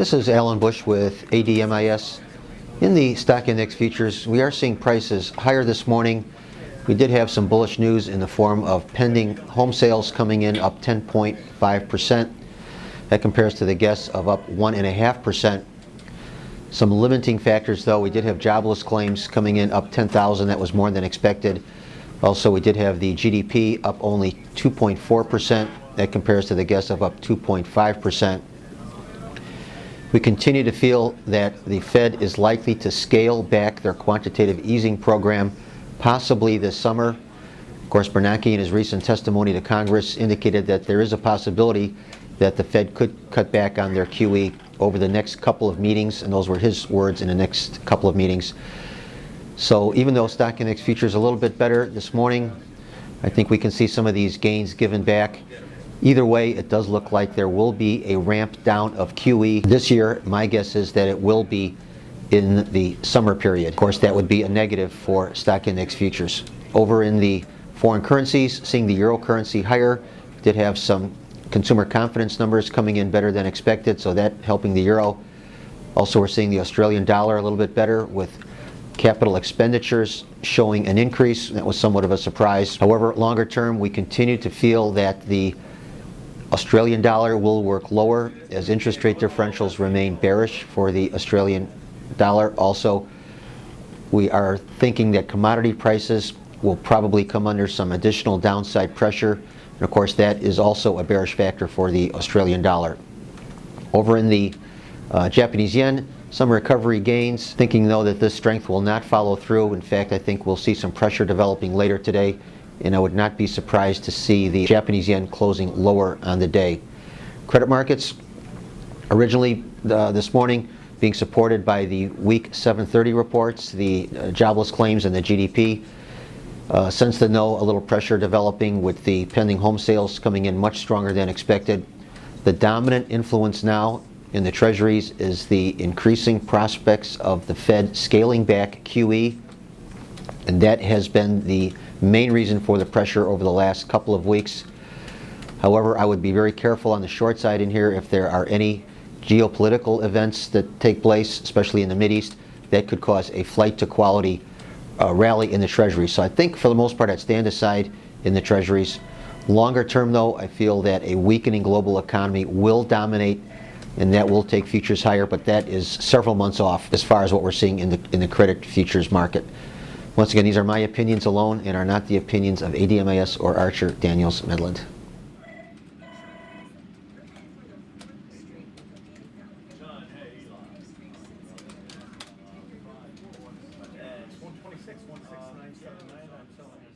This is Alan Bush with ADMIS. In the stock index futures, we are seeing prices higher this morning. We did have some bullish news in the form of pending home sales coming in up 10.5%. That compares to the guess of up 1.5%. Some limiting factors though, we did have jobless claims coming in up 10,000. That was more than expected. Also, we did have the GDP up only 2.4%. That compares to the guess of up 2.5%. We continue to feel that the Fed is likely to scale back their quantitative easing program, possibly this summer. Of course, Bernanke in his recent testimony to Congress indicated that there is a possibility that the Fed could cut back on their QE over the next couple of meetings, and those were his words, in the next couple of meetings. So even though stock index futures a little bit better this morning, I think we can see some of these gains given back. Either way, it does look like there will be a ramp down of QE this year. My guess is that it will be in the summer period. Of course, that would be a negative for stock index futures. Over in the foreign currencies, seeing the euro currency higher, did have some consumer confidence numbers coming in better than expected, so that helping the euro. Also, we're seeing the Australian dollar a little bit better, with capital expenditures showing an increase. That was somewhat of a surprise. However, longer term, we continue to feel that the Australian dollar will work lower as interest rate differentials remain bearish for the Australian dollar. Also, we are thinking that commodity prices will probably come under some additional downside pressure. And of course, that is also a bearish factor for the Australian dollar. Over in the Japanese yen, some recovery gains, thinking though that this strength will not follow through. In fact, I think we'll see some pressure developing later today, and I would not be surprised to see the Japanese yen closing lower on the day. Credit markets, originally this morning, being supported by the weak 7:30 reports, the jobless claims and the GDP. Since then, though, a little pressure developing with the pending home sales coming in much stronger than expected. The dominant influence now in the treasuries is the increasing prospects of the Fed scaling back QE, and that has been the main reason for the pressure over the last couple of weeks. However, I would be very careful on the short side in here if there are any geopolitical events that take place, especially in the Mideast, that could cause a flight to quality rally in the treasuries. So I think for the most part I'd stand aside in the treasuries. Longer term though, I feel that a weakening global economy will dominate, and that will take futures higher, but that is several months off as far as what we're seeing in the credit futures market. Once again, these are my opinions alone and are not the opinions of ADMIS or Archer Daniels Midland. It's 126, 169.79. I'm selling.